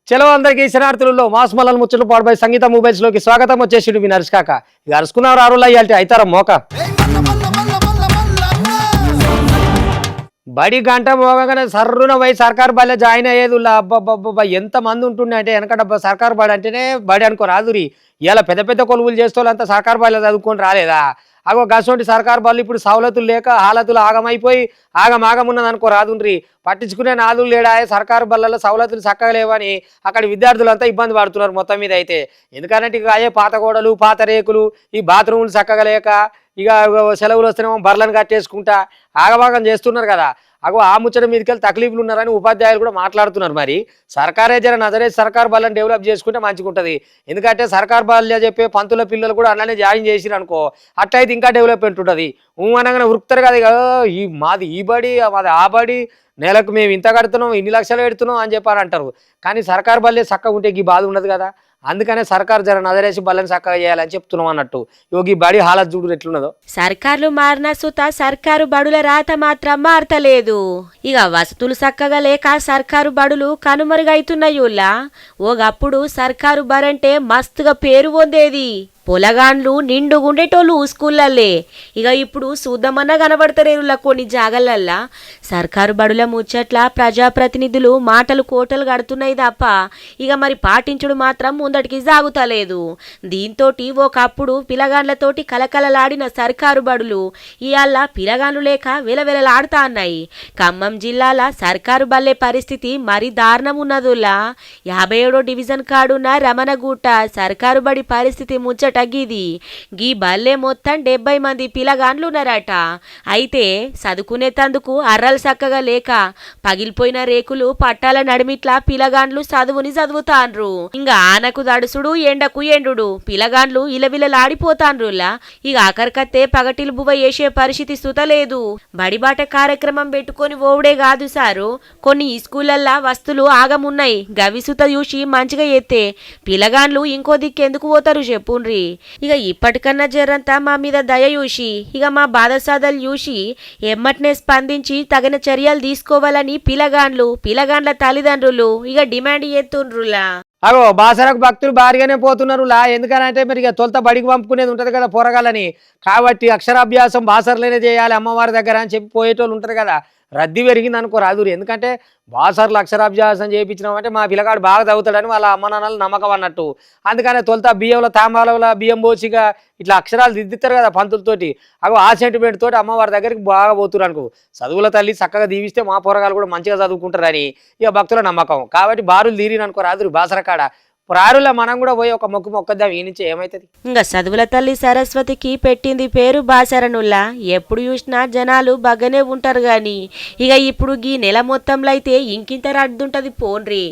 చలో అందరికీ శనార్థులలో మాస్ మల్లలు ముచ్చట్లు పాడుబై సంగీత మొబైల్స్ లోకి స్వాగతం. వచ్చేసిండు మీ నర్స్ కాక. ఇక అరుచుకున్నారు ఆరులో అయ్యాలి అయితారా మోక బడి గంట మోగగానే సర్రున పోయి సర్కారు బడిలో జాయిన్ అయ్యేది. అబ్బబ్బబ్బా ఎంత మంది ఉంటుండే అంటే వెనకట సర్కారు బడి అంటేనే బడి అనుకో రాదురి. ఇలా పెద్ద పెద్ద కొలువులు చేసే వాళ్ళంతా సర్కారు బడిలో చదువుకొని రాలేదా? అగో గసోంటి సర్కారు బళ్ళు ఇప్పుడు సవలతులు లేక హాలతులు ఆగమైపోయి ఆగమాగమున్నది అనుకో రాదుండ్రి. పట్టించుకునే నాదులు లేడాయే సర్కారు బళ్ళలో సవలతులు చక్కగా లేవని అక్కడ విద్యార్థులంతా ఇబ్బంది పడుతున్నారు మొత్తం మీద. అయితే ఎందుకంటే ఇక అయ్యే పాత గోడలు పాత రేకులు ఈ బాత్రూములు చక్కగా లేక ఇక సెలవులు వస్తేనేమో బర్లను కట్టేసుకుంటా ఆగమాగం చేస్తున్నారు కదా. అగో ఆ ముచ్చట మీదకెళ్ళి తక్లీఫ్లు ఉన్నారని ఉపాధ్యాయులు కూడా మాట్లాడుతున్నారు. మరి సర్కారే జర నజరే సర్కార్ బళ్ళని డెవలప్ చేసుకుంటే మంచిగా ఉంటుంది. ఎందుకంటే సర్కార్ బళ్ళ చెప్పే పంతుల పిల్లలు కూడా అలానే జాయిన్ చేసిరు అనుకో అట్లయితే ఇంకా డెవలప్మెంట్ ఉంటుంది. అనగానే ఉరుకుతారు కదా ఇక ఈ మాది ఈ బడి మాది ఆ బడి నెలకు మేము ఇంత కడుతున్నాం ఇన్ని లక్షలు పెడుతున్నాం అని చెప్పారు అంటారు. కానీ సర్కార్ బళ్ళే చక్కగా ఉంటే ఈ బాధ ఉండదు కదా. అందుకనే సర్కార్ జర నజరేసి బళ్ళని చక్కగా చేయాలని చెప్తున్నాం అన్నట్టు. యోగి బడి హాలత్ చూడు ఎట్లున్నదో. సర్కార్లు మారిన సుత సర్కారు బడుల రాత మాత్రం మారతలేదు. ఇక వసతులు చక్కగా లేక సర్కారు బడులు కనుమరుగైతున్నాయుల్లా. ఓగప్పుడు సర్కారు బరంటే మస్తుగా పేరు పొందేది. పొలగాండ్లు నిండుగుండేటోళ్ళు స్కూళ్ళల్లే. ఇక ఇప్పుడు చూద్దామన్నా కనబడతలేరులా కొన్ని జాగలల్లా. సర్కారు బడుల ముచ్చట్ల ప్రజాప్రతినిధులు మాటలు కోటలు కడుతున్నాయి తప్ప ఇక మరి పాటించుడు మాత్రం ముందటికి సాగుతలేదు. దీంతో ఒకప్పుడు పిలగాండ్లతోటి కలకలలాడిన సర్కారు బడులు ఇవాళ పిలగాండ్లు లేక వెలవెలలాడుతా అన్నాయి. ఖమ్మం జిల్లాల సర్కారు బల్లే పరిస్థితి మరి దారుణం ఉన్నదులా. 57వ డివిజన్ కాడున్న రమణగూట సర్కారు బడి పరిస్థితి ముచ్చట గీ బల్లే మొత్తం 70 మంది పిలగాండ్లున్నారట. అయితే చదువుకునే తందుకు అర్రలు చక్కగా లేక పగిలిపోయిన రేకులు పట్టాల నడిమిట్లా పిలగాండ్లు చదువుని చదువుతాండ్రు. ఇంకా ఆనకు దడుసుడు ఎండకు ఎండు పిలగాండ్లు ఇలవిలలాడిపోతాండ్రులా. ఇక ఆఖరికత్తే పగటిలు బువ్వ వేసే పరిస్థితి సుతలేదు. బడిబాట కార్యక్రమం పెట్టుకొని ఓవుడే కాదు సారు, కొన్ని స్కూళ్ళల్లా వస్తువులు ఆగమున్నాయి. గవిసుత చూసి మంచిగా ఎత్తే పిలగాండ్లు ఇంకో దిక్కెందుకు పోతారు చెప్పుండ్రి. ఇక ఇప్పటికన్నా జరంతా మా మీద దయ చూసి ఇక మా బాధసాదలు చూసి ఎమ్మటనే స్పందించి తగిన చర్యలు తీసుకోవాలని పిలగాండ్ల తల్లిదండ్రులు ఇక డిమాండ్ చేస్తుండ్రులా. అగో బాసరకు భక్తులు భారీగానే పోతున్నారులా. ఎందుకనంటే మరి ఇక తొలత బడికి పంపుకునేది ఉంటుంది కదా పోరగాలని. కాబట్టి అక్షరాభ్యాసం బాసర్లోనే చేయాలి అమ్మవారి దగ్గర అని చెప్పి పోయేటోళ్ళు ఉంటారు కదా. రద్దీ పెరిగింది అనుకో రాదురు. ఎందుకంటే బాసర్లు అక్షరాభ్యాసం చేయించినామంటే మా పిల్లగాడు బాగా చదువుతాడని వాళ్ళ అమ్మ నాన్నలు నమ్మకం అన్నట్టు. అందుకనే తొలత బియ్యంలో తాంబాలలో బియ్యం పోసిగా ఇట్లా అక్షరాలు దిద్దుతారు కదా పంతులతోటి. అగో ఆ సెంటిమెంట్ తోటి అమ్మవారి దగ్గరికి బాగా పోతున్నారు అనుకో. చదువుల తల్లి చక్కగా దీవిస్తే మా పోరగాలు కూడా మంచిగా చదువుకుంటారని ఇక భక్తుల నమ్మకం. కాబట్టి బారులు తీరిననుకో రాదురు బాసర కాడ ప్రారుల మనం కూడా పోయి ఒక మొక్కద్దాం ఈ నుంచి ఏమైతుంది. ఇంకా చదువుల తల్లి సరస్వతికి పెట్టింది పేరు బాసరనుల్లా. ఎప్పుడు చూసినా జనాలు బగ్గనే ఉంటారు గాని ఇక ఇప్పుడు గీ నెల మొత్తంలో అయితే ఇంకింత రద్దుంటది పోన్రి.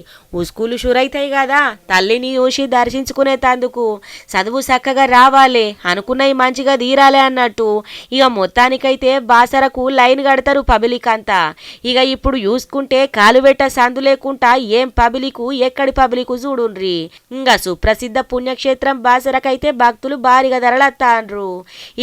స్కూలు షురైతాయి కదా, తల్లిని చూసి దర్శించుకునే తందుకు చదువు చక్కగా రావాలి అనుకున్నవి మంచిగా తీరాలి అన్నట్టు ఇక మొత్తానికైతే బాసరకు లైన్ కడతారు పబ్లిక్ అంతా. ఇక ఇప్పుడు చూసుకుంటే కాలువెట్ట సందు లేకుండా ఏం పబ్లిక్ ఎక్కడి పబ్లిక్ చూడుండ్రి. ఇంకా సుప్రసిద్ధ పుణ్యక్షేత్రం బాసరకైతే భక్తులు భారీగా ధరలత్తాండ్రు.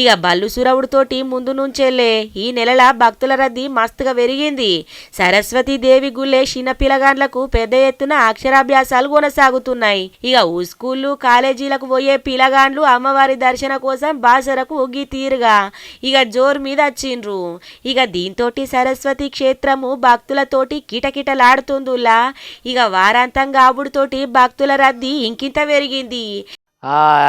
ఇక బల్లు సురవుడితోటి ముందు నుంచెల్లే ఈ నెలల భక్తుల రద్దీ మస్తుగా పెరిగింది. సరస్వతీ దేవి గుళ్ళే చిన్న పిలగాండ్లకు పెద్ద ఎత్తున అక్షరాభ్యాసాలు కొనసాగుతున్నాయి. ఇక స్కూళ్ళు కాలేజీలకు పోయే పిలగాండ్లు అమ్మవారి దర్శన కోసం బాసరకు ఒగ్గి తీరుగా ఇక జోరు మీద వచ్చిండ్రు. ఇక దీంతోటి సరస్వతి క్షేత్రము భక్తులతోటి కిటకిటలాడుతుందిలా. ఇక వారాంతంగా ఆవుడితోటి భక్తుల రద్దీ ఇంకింత పెరిగింది.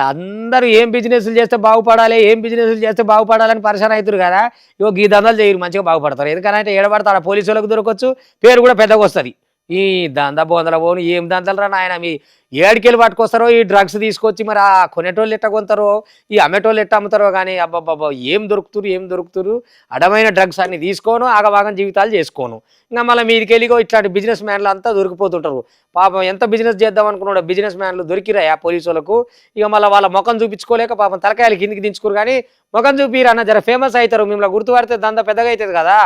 అందరూ ఏం బిజినెస్లు చేస్తే బాగుపడాలి ఏం బిజినెస్లు చేస్తే బాగుపడాలని పరిశాన్ అవుతారు కదా. ఇగో ఈ దందాలు చేయరు మంచిగా బాగుపడతారు. ఎందుకంటే ఏడబడతాడు పోలీసు వాళ్ళకు దొరకవచ్చు, పేరు కూడా పెద్దగా వస్తుంది. ఈ దందా బోందల పోను ఏం దందాలు రా నాయన. మీ ఏడికెళ్ళి పట్టుకొస్తారో ఈ డ్రగ్స్ తీసుకొచ్చి మరి ఆ కొనేటోళ్ళు ఎట్ట కొంటారో ఈ అమ్మేటోళ్ళు ఎట్ట అమ్ముతారో కానీ అబ్బాబ్బా ఏం దొరుకుతురు అడమైన డ్రగ్స్ అన్ని తీసుకోను ఆగభాగం జీవితాలు చేసుకోను. ఇంకా మళ్ళీ మీదికెళ్ళిగో ఇట్లాంటి బిజినెస్ మ్యాన్లు అంతా దొరికిపోతుంటారు. పాపం ఎంత బిజినెస్ చేద్దాం అనుకున్నాడు బిజినెస్ మ్యాన్లు దొరికిరా ఆ పోలీసు వాళ్ళకు. ఇక మళ్ళీ వాళ్ళ ముఖం చూపించుకోలేక పాపం తలకాయలు కిందికి దించుకోరు కానీ ముఖం చూపిరన్న జర ఫేమస్ అవుతారు. మిమ్మల్ని గుర్తుపడితే దందా పెద్దగా అవుతుంది కదా.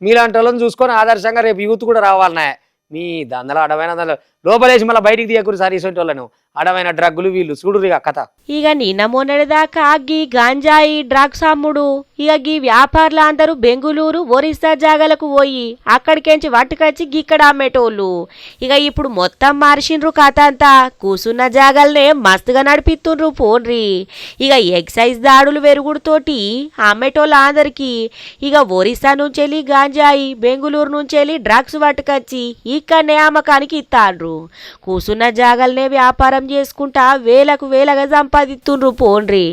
మీలాంటి వాళ్ళని చూసుకొని ఆదర్శంగా రేపు యూత్ కూడా రావాలన్నా. మీ దందల అడవైన లోపలేసి మళ్ళీ బయటికి తీయకూరు సార్ ఇటువంటి వాళ్ళను. అడమైన డ్రగ్గులు వీళ్ళు చూడురిగా కథ. ఇక నిన్న మొన్నటిదాకా గీ గంజాయి డ్రగ్స్ అమ్ముడు ఇక గీ వ్యాపారులు అందరూ బెంగుళూరు ఒరిస్సా జాగలకు పోయి అక్కడికెంచి వట్టుకొచ్చి గిక్కడ అమ్మేటోళ్ళు. ఇక ఇప్పుడు మొత్తం మార్చిండ్రు కథ అంతా. కూసున్న జాగల్నే మస్తుగా నడిపిస్తుండ్రు పోన్రి. ఇక ఎక్సైజ్ దాడులు వెరుగుడుతోటి అమ్మేటోళ్ళు అందరికి ఇక ఒరిస్సా నుంచెళ్ళి గంజాయి, బెంగుళూరు నుంచెళ్ళి డ్రగ్స్ పట్టుకొచ్చి ఇక్కడనే అమ్మకానికి ఇస్తాండ్రు. కూసున్న జాగల్నే వ్యాపారం చేసుకుంటా వేలకు వేలగా సంపాదిస్తుండ్రు పోన్రి.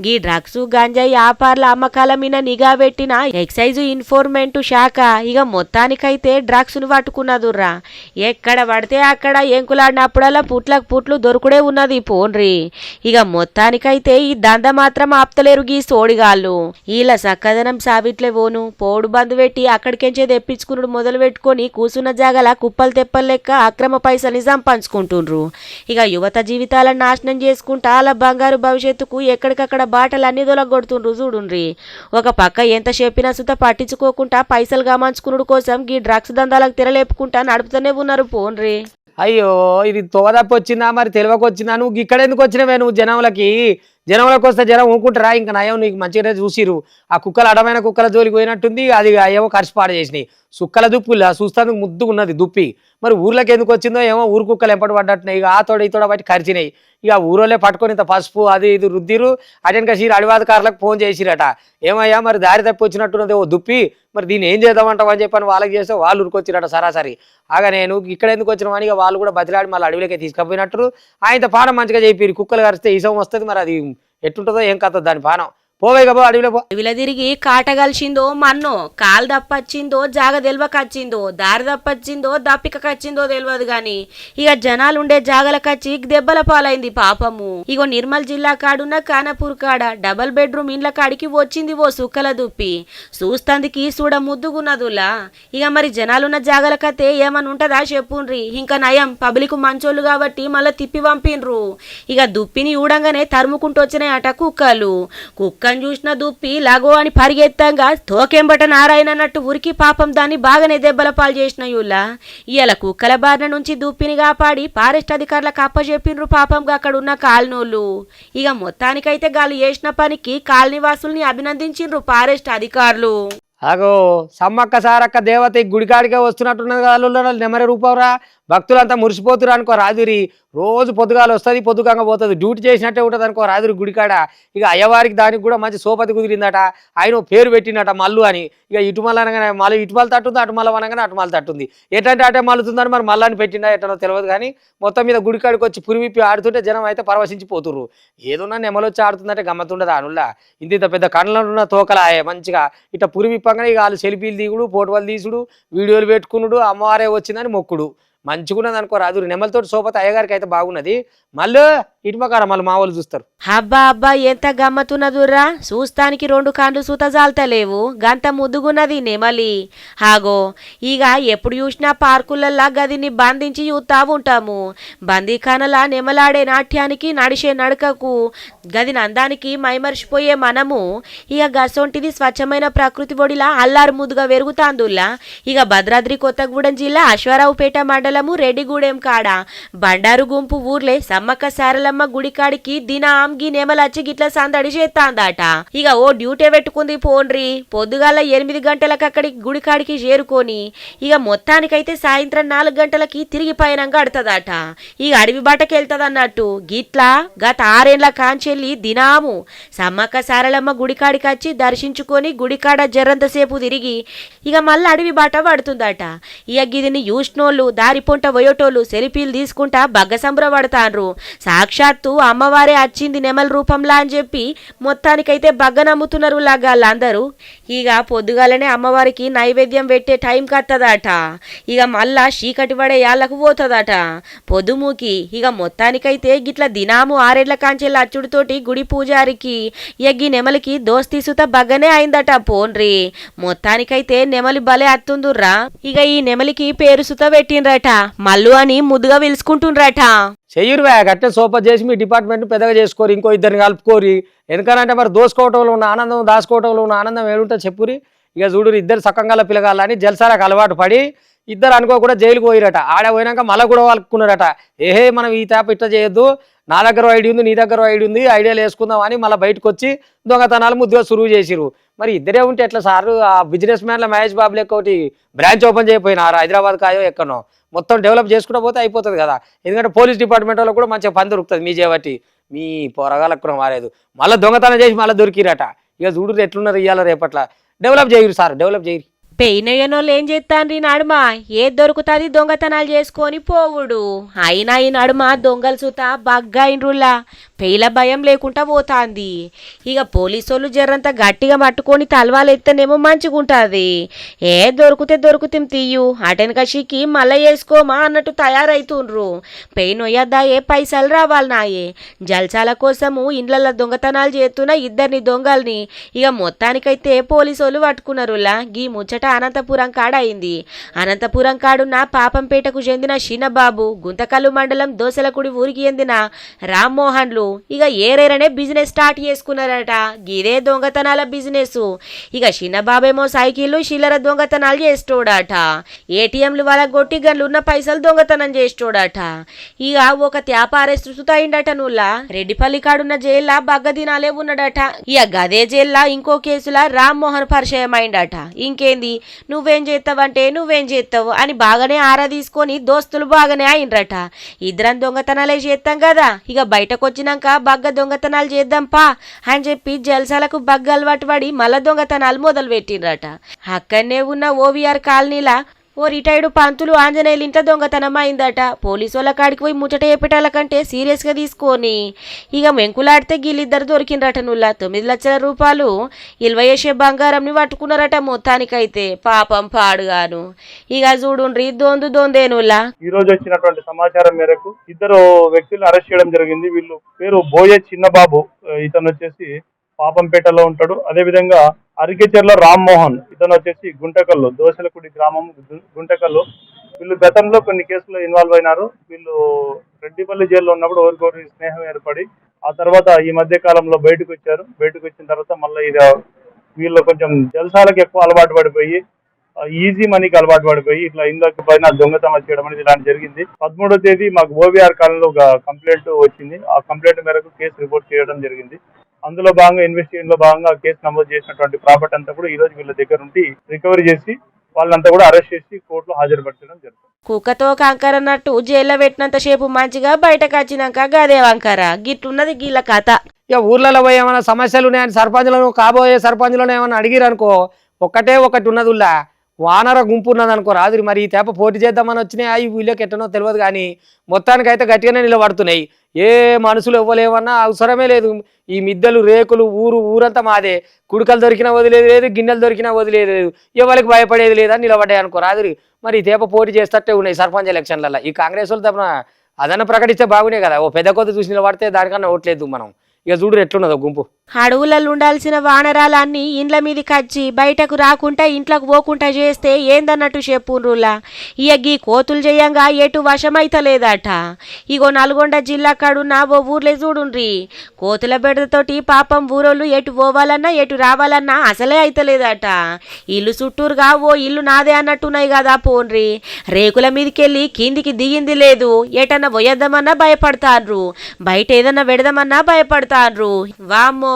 గీ డ్రగ్స్ గంజాయి వ్యాపారుల అమ్మకాల మీద నిఘా పెట్టిన ఎక్సైజ్ ఇన్ఫోర్మెంట్ శాఖ ఇక మొత్తానికైతే డ్రగ్స్ ను పట్టుకున్నదుర్రా. ఎక్కడ పడితే అక్కడ ఎంకులాడినప్పుడల్లా పుట్లకు పుట్లు దొరుకుడే ఉన్నది పోన్రి. ఇక మొత్తానికైతే ఈ దంద మాత్రం ఆపుతలేరు గీ సోడిగాళ్ళు. వీళ్ళ సక్కదనం సావిట్లే పోను పోడు బంధు పెట్టి అక్కడికెంచే తెప్పించుకున్నాడు మొదలు పెట్టుకొని కూసున్న జాగల కుప్పలు తెప్పలు లెక్క అక్రమ పైసల్ని సంపాదించుకుంటుండ్రు. ఇక యువత జీవితాలను నాశనం చేసుకుంటా అలా బంగారు భవిష్యత్తుకు ఎక్కడికక్కడ బాటలన్నీ దొలగొడుతుండ్రు చూడుండ్రి. ఒక పక్క ఎంత చెప్పినా సుత పట్టించుకోకుండా పైసలు గమాంచుకునుడు కోసం గీ డ్రగ్స్ దందాలకు తెరలేపుకుంటా నడుపుతూనే ఉన్నారు పోన్రి. అయ్యో ఇది తోదప్పి వచ్చిందా మరి తెలివకు వచ్చిందా? నువ్వు ఇక్కడ ఎందుకు వచ్చినవే? నువ్వు జనంలోకి వస్తే జనం ఊకుంటారా? ఇంకా నయం నీకు మంచిగానే చూసిరు. ఆ కుక్కలు అడమైన కుక్కల జోలికి పోయినట్టుంది. అది ఏమో కరిసిపాడు చేసినాయి. సుక్కల దుప్పులా చూస్తానికి ముద్దుగా ఉన్నది దుప్పి. మరి ఊర్లోకి ఎందుకు వచ్చిందో ఏమో ఊరు కుక్కలు ఎంపటి పడ్డట్టున్నాయి. ఇక ఆ తోడ ఈ తోడ బట్టి కరిచినాయి. ఇక ఊరోళ్ళే పట్టుకొని ఇంత పసుపు అది ఇది రుద్దిరు. అటెనక సీరు అడివాదకారులకు ఫోన్ చేసిరట. ఏమయ్యా మరి దారి తప్పి వచ్చినట్టున్నది ఓ దుప్పి, మరి దీన్ని ఏం చేద్దామంటావు అని చెప్పని వాళ్ళకి చేస్తే వాళ్ళు ఉరికొచ్చిరట సరాసరి. ఆగా నేను ఇక్కడ ఎందుకు వచ్చినామని ఇక వాళ్ళు కూడా బతిలాడి మళ్ళీ అడవిలోకి తీసుకుపోయినట్టు ఆయనతో పానం మంచిగా చెప్పిరు. కుక్కలు కరిస్తే ఈసం వస్తుంది, మరి అది ఎట్టుంటుందో ఏం కథ దాని పానం. పోవే కాబో అడవిలో పో. అడవిలో తిరిగి కాట కలిసిందో మన్నో, కాలు దప్పచ్చిందో జాగ తెల్వకచ్చిందో, దారి దప్పచ్చిందో దప్పికచ్చిందో తెలియదు గాని ఇక జనాలుండే జాగలకచ్చి దెబ్బల పాలైంది పాపము. ఇగో నిర్మల్ జిల్లా కాడున్న కానపూర్ కాడ డబల్ బెడ్రూమ్ ఇండ్ల కాడికి వచ్చింది ఓ సుక్కల దుప్పి. చూస్తందుకి చూడ ముద్దుగున్నదులా. ఇక మరి జనాలున్న జాగలకతే ఏమని ఉంటదా చెప్పుండ్రి. ఇంకా నయం పబ్లిక్ మంచోళ్ళు కాబట్టి మళ్ళీ తిప్పి పంపిండ్రు. ఇక దుప్పిని ఊడంగానే తరుముకుంటూ వచ్చినాయట కుక్కలు. కుక్కని చూసిన దుప్పి లగో అని పరిగెత్తంగా తోకెంబట నారాయణన్నట్టు ఉరికి పాపం దాన్ని బాగానే దెబ్బల పాలు చేసిన యూలా. ఇయాల కుక్కల బారిన నుంచి దుప్పిని కాపాడి ఫారెస్ట్ అధికారులకు అప్పచెప్పిండ్రు పాపంగా అక్కడ ఉన్న కాలనోళ్ళు. ఇక మొత్తానికైతే గాలు చేసిన పనికి కాలనీవాసుల్ని అభినందించిండ్రు ఫారెస్ట్ అధికారులు. అగో సమ్మక్క సారక్క దేవత గుడికాడికే వస్తున్నట్టున్నది కదా నెమరి రూపంరా. భక్తులంతా మురిసిపోతురు అనుకో రాదురి. రోజు పొద్దుగాలు వస్తుంది, పొద్దుగంగా పోతుంది. డ్యూటీ చేసినట్టే ఉంటుంది అనుకో రాదురి గుడికాడ. ఇక అయ్యవారికి దానికి కూడా మంచి సోపతి కుదిరిందట. ఆయన పేరు పెట్టినట మల్లు అని. ఇక ఇటుమల అనగానే మళ్ళీ ఇటుమల తట్టుంది, అటుమల అనగానే అటుమల తట్టుంది. ఎటంటే అటే మల్లుతుందని మరి మల్లని పెట్టిండా ఎట్టనో తెలియదు. కానీ మొత్తం మీద గుడికాడికి వచ్చి పురివిప్పి ఆడుతుంటే జనం అయితే పరవశించిపోతుర్రు. ఏదన్నా నెమలొచ్చి ఆడుతుందంటే గమ్మతుండదు అనుల్లా. ఇంత పెద్ద కళ్ళనున్న తోకలాయే మంచిగా ఇట్లా పురివిప్పంగానే ఇక వాళ్ళు సెల్ఫీలు దిగుడు, ఫోటోలు తీసుడు, వీడియోలు పెట్టుకున్నాడు, అమ్మవారే వచ్చిందని మొక్కుడు. మంచిగున్నది అనుకో రాదు. నెమలతో సోపతి అయ్యగారికి అయితే బాగున్నది. మళ్ళీ ఇటుపకాడ మళ్ళీ మా వాళ్ళు చూస్తారు. అబ్బా అబ్బా ఎంత గమ్మతున్నదుర్రా. చూస్తానికి 2 కాండ్లు సూత జాల్తలేవు, గంత ముద్దుగున్నది నెమలి. హాగో ఇక ఎప్పుడు చూసినా పార్కులల్లా గదిని బంధించి చూస్తా ఉంటాము. బందీఖానలా నెమలాడే నాట్యానికి నడిచే నడకకు గదిని అందానికి మైమర్చిపోయే మనము ఇక గసొంటిది స్వచ్ఛమైన ప్రకృతి ఒడిలా అల్లారు ముద్దుగా వెరుగుతాందుల్లా. ఇక భద్రాద్రి కొత్తగూడెం జిల్లా అశ్వారావుపేట మండలము రెడ్డిగూడెం కాడ బండారు గుంపు ఊర్లే సమ్మక్క సారలమ్మ గుడికాడికి దినాంగి నెమలచ్చి గిట్ల సందడి చేస్తాందట. ఇక ఓ డ్యూటీ పెట్టుకుంది పోన్రి. పొద్దుగాల 8 గంటలకు అక్కడికి గుడికాడికి చేరుకొని ఇక మొత్తానికైతే సాయంత్రం 4 గంటలకి తిరిగి పయనంగా అడుతుందట. ఇక అడవి బాటకి వెళ్తదన్నట్టు. గిట్లా గత 6 ఏళ్ల కాంచెల్లి దినాము సమ్మక్క సారలమ్మ గుడికాడికి వచ్చి దర్శించుకొని గుడికాడ జరంతసేపు తిరిగి ఇక మళ్ళీ అడవి బాట పడుతుందట. ఇక గిదిని చూసినోళ్ళు దారి పొంట పోయేటోళ్ళు సెల్ఫీలు తీసుకుంటా బగ్గ సంబరపడతాన్రు. సాక్షాత్తు అమ్మవారే వచ్చింది నెమల రూపంలా అని చెప్పి మొత్తానికైతే బగ్గ నమ్ముతున్నారు లాగాళ్ళందరూ. ఇక పొద్దుగాలనే అమ్మవారికి నైవేద్యం పెట్టే టైం కత్తదట. ఇక మళ్ళా చీకటి పడే యాళ్ళకు పోతుందట పొద్దుమూకి. ఇక మొత్తానికైతే గిట్ల దినాము 6 ఏళ్ల కాంచెల అచ్చుడితోటి గుడి పూజారికి ఎగ్గి నెమలికి దోస్తి సుత బగ్గనే అయిందట పోన్రి. మొత్తానికైతే నెమలి భలే అత్తుందుర్రా. ఇక ఈ నెమలికి పేరు సుత పెట్టిండ్రట, మల్లు అని ముద్దుగా పిలుచుకుంటుండ్రట. చెయ్యరు గట్టే సోప చేసి మీ డిపార్ట్మెంట్ పెద్దగా చేసుకోరు, ఇంకో ఇద్దరిని కలుపుకోరి. ఎందుకనంటే మరి దోసుకోవటంలో ఉన్న ఆనందం దాచుకోవటంలో ఉన్న ఆనందం ఏడుంటే చెప్పురి. ఇక చూడు ఇద్దరు సకంగాల పిలగాలని జల్సాలకు అలవాటు పడి ఇద్దరు అనుకో కూడా జైలుకు పోయిరట. ఆడ పోయినాక మళ్ళీ కూడా వాళ్ళకున్నారట. ఏహే మనం ఈ తేప ఇట్లా చేయొద్దు, నా దగ్గర ఐడి ఉంది, నీ దగ్గర ఐడి ఉంది, ఐడియాలు వేసుకుందాం అని మళ్ళీ బయటకు వచ్చి దొంగతనాలు ముద్దుగా సురువు చేసిరు. మరి ఇద్దరే ఉంటే ఎట్లా సార్? ఆ బిజినెస్ మ్యాన్ల మహేష్ బాబు లెక్క ఒకటి బ్రాంచ్ ఓపెన్ చేయకపోయినారు హైదరాబాద్ కాయో ఎక్కడో, మొత్తం డెవలప్ చేసుకుంటూ పోతే అయిపోతుంది కదా. ఎందుకంటే పోలీస్ డిపార్ట్మెంట్ వాళ్ళు కూడా మంచిగా పని దొరుకుతుంది మీ చేయబట్టి. మీ పొరగాలకు కూడా మారేదు, మళ్ళీ దొంగతనం చేసి మళ్ళీ దొరికిరట. ఇక చూడు ఎట్లున్నారు ఇవాళ రేపట్ల. డెవలప్ చేయరు సార్, డెవలప్ చేయరు. పెయినయ్యనోళ్ళు ఏం చేస్తాండ్రి నడుమ ఏది దొరుకుతుంది దొంగతనాలు చేసుకొని పోవుడు. అయినా ఈ నడుమ దొంగలు సుత బగ్గాయిన్రుల్లా పెయిల భయం లేకుండా పోతాంది. ఇక పోలీసోళ్ళు జర్రంతా గట్టిగా పట్టుకొని తలవాలు ఎత్తనేమో మంచిగుంటుంది. దొరికితే తీయు అటెనక షిక్కి మళ్ళీ వేసుకోమా అన్నట్టు తయారైతుండ్రు. పెయినొయ్యద్దాయే పైసలు రావాలి నాయే. జల్సాల కోసము ఇండ్ల దొంగతనాలు చేస్తున్న ఇద్దరిని దొంగల్ని ఇక మొత్తానికైతే పోలీసోళ్ళు పట్టుకున్నారులా. గీ ముచ్చట అనంతపురం కాడ అయింది. అనంతపురం కాడున్న పాపంపేటకు చెందిన షినబాబు, గుంతకల్లు మండలం దోసలకుడి ఊరికి చెందిన రామ్మోహన్లు ఇక ఏరేరనే బిజినెస్ స్టార్ట్ చేసుకున్నారట. గిదే దొంగతనాల బిజినెస్. ఇక షినబాబేమో సైకిళ్ళు చిల్లర దొంగతనాలు చేస్తోడట. ఏటీఎంలు వాళ్ళ గొట్టి గన్లు ఉన్న పైసలు దొంగతనం చేస్తోడట. ఇక ఒక త్యాపారే సృతుతయిండట. నుల్లా రెడ్డిపల్లి కాడున్న జైల్లో బగ్గదినాలే ఉన్నాడట. ఇక గదే జైల్లో ఇంకో కేసులా రామ్మోహన్ పరిచయం అయిందట. ఇంకేంది నువ్వేం చేస్తావు అని బాగానే ఆరా తీసుకొని దోస్తులు బాగానే అయినరట. ఇద్దరం దొంగతనాలే చేస్తాం కదా, ఇక బయటకు వచ్చినాక బగ్గ దొంగతనాలు చేద్దాంపా అని చెప్పి జల్సాలకు బగ్గ అలవాటు పడి మళ్ళా దొంగతనాలు మొదలు పెట్టినరట. అక్కడనే ఉన్న ఓవిఆర్ కాలనీలా ఓ రిటైర్డ్ పంతులు ఆంజనేయులు ఇంట్లో దొంగతనం అయిందట. పోలీసు వాళ్ళ కాడికి పోయి ముచ్చట చెప్పేటాల కంటే సీరియస్గా తీసుకొని ఇక మెంకులాడితే గీళ్ళిద్దరు దొరికినరట. నుల్లా 9 లక్షల రూపాయలు ఇల్వ చేసే బంగారంని పట్టుకున్నారట. మొత్తానికైతే పాపం పాడుగాను. ఇక చూడుండ్రి దొందేనుల్లా. ఈ రోజు వచ్చినటువంటి సమాచారం మేరకు ఇద్దరు వ్యక్తులను అరెస్ట్ చేయడం జరిగింది. వీళ్ళు పేరు బోయే చిన్నబాబు, ఇతను వచ్చేసి పాపంపేటలో ఉంటాడు. అదే విధంగా అరికెచెర్ల రామ్మోహన్, ఇతను వచ్చేసి గుంటకల్లు, దోసలకుడి గ్రామం గుంటకల్లు. వీళ్ళు గతంలో కొన్ని కేసుల్లో ఇన్వాల్వ్ అయినారు. వీళ్ళు రెడ్డిపల్లి జైల్లో ఉన్నప్పుడు ఒకరికొకరి స్నేహం ఏర్పడి ఆ తర్వాత ఈ మధ్య కాలంలో బయటకు వచ్చారు. బయటకు వచ్చిన తర్వాత మళ్ళీ వీళ్ళు కొంచెం జల్సాలకు ఎక్కువ అలవాటు పడిపోయి ఈజీ మనీకి అలవాటు పడిపోయి ఇట్లా ఇండ్లకి పైన దొంగతనం చేయడం అనేది ఇలాంటి జరిగింది. 13వ తేదీ మాకు ఓవీఆర్ కాలనీలో ఒక కంప్లైంట్ వచ్చింది. ఆ కంప్లైంట్ మేరకు కేసు రిపోర్ట్ చేయడం జరిగింది. అందులో భాగంగా ఇన్వెస్టిగేషన్ లో భాగంగా కేసు నమోదు చేసినటువంటి ప్రాపర్టీ అంతా కూడా ఈ రోజు వీళ్ళ దగ్గర నుండి రికవరీ చేసి వాళ్ళంతా కూడా అరెస్ట్ చేసి కోర్టులో హాజరుపరచడం జరుగుతుంది. కుక్కతో కంకర అన్నట్టు జైల్లో పెట్టినంత సేపు మంచిగా బయటకు వచ్చినాక గదే వంకర గిట్టున్నది గీళ్ళ కథ. ఇక ఊర్లలో పోయి ఏమైనా సమస్యలు ఉన్నాయని సర్పంచులను, కాబోయే సర్పంచులను ఏమైనా అడిగిరనుకో, ఒకటి ఉన్నదిలా వానర గుంపు ఉన్నదనుకో రాదు. మరి ఈ తేప పోటీ చేద్దామని వచ్చినాయి వీళ్ళకి ఎట్టనో తెలియదు, కానీ మొత్తానికైతే గట్టిగానే నిలబడుతున్నాయి. ఏ మనుషులు ఇవ్వలేమన్నా అవసరమే లేదు. ఈ మిద్దెలు రేకులు ఊరంతా మాదే. కుడుకలు దొరికినా వదిలేదు లేదు, గిన్నెలు దొరికినా వదిలేదు లేదు, ఎవరికి భయపడేది లేదని నిలబడ్డాయి అనుకో రాదు. మరి ఈ తేప పోటీ చేస్తట్టే ఉన్నాయి సర్పంచ్ ఎలక్షన్లలో. ఈ కాంగ్రెస్ వాళ్ళు తప్పన అదన్నా ప్రకటిస్తే బాగునే కదా. ఓ పెద్ద కొద్ది చూసి నిలబడితే దానికన్నా ఓట్లేదు మనం. ఇక చూడు ఎట్లున్నదో గుంపు. అడవులలో ఉండాల్సిన వానరాలన్నీ ఇండ్ల మీదకి వచ్చి బయటకు రాకుండా ఇంట్లోకి పోకుండా చేస్తే ఏందన్నట్టు చెప్పుర్రులా. ఇక గీ కోతులు చేయంగా ఎటు వశమైతలేదట. ఇగో నల్గొండ జిల్లా కాడున్న ఓ ఊర్లే చూడుండ్రి. కోతుల బెడతతోటి పాపం ఊరోళ్ళు ఎటు పోవాలన్నా ఎటు రావాలన్నా అసలే అయితలేదట. ఇల్లు చుట్టూరుగా ఓ ఇల్లు నాదే అన్నట్టున్నాయి కదా పోన్రి. రేకుల మీదకెళ్ళి కిందికి దిగింది లేదు. ఎటన్నా పోయేద్దామన్నా భయపడతాన్రు, బయట ఏదన్నా పెడదామన్నా భయపడతాన్రు.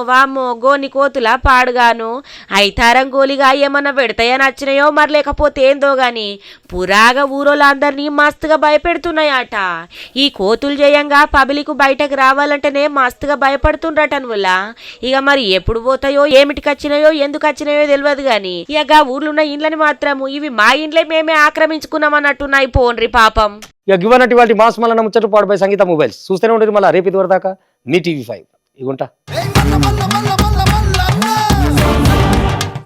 వామ్మో గోని కోతుల పాడుగాను. అయితారం గోలిగా ఏమన్నా పెడతాయని వచ్చినాయో మరి లేకపోతే ఏందో గాని పురాగా ఊరోళ్ళందరినీ మస్తుగా భయపెడుతున్నాయట. ఈ కోతులు చేయంగా పబ్లిక్ బయటకు రావాలంటేనే మస్తుగా భయపడుతుండ్రటన్ వల్ల. ఇక మరి ఎప్పుడు పోతాయో ఏమిటికి వచ్చినాయో ఎందుకు వచ్చినాయో తెలియదు గాని ఇక ఊర్లున్న ఇండ్లని మాత్రము ఇవి మా ఇండ్లే మేమే ఆక్రమించుకున్నామన్నట్టున్నాయి పోన్రి పాపం. ఇక ఇవ్వనట్టు వాటి మాస్ మళ్ళీ ముచ్చట పాడుపై సంగీత మొబైల్స్ చూస్తూనే ఉంటుంది. మళ్ళీ రేపు ఇది వరదాకా మీ TV5 ఇగుంటా.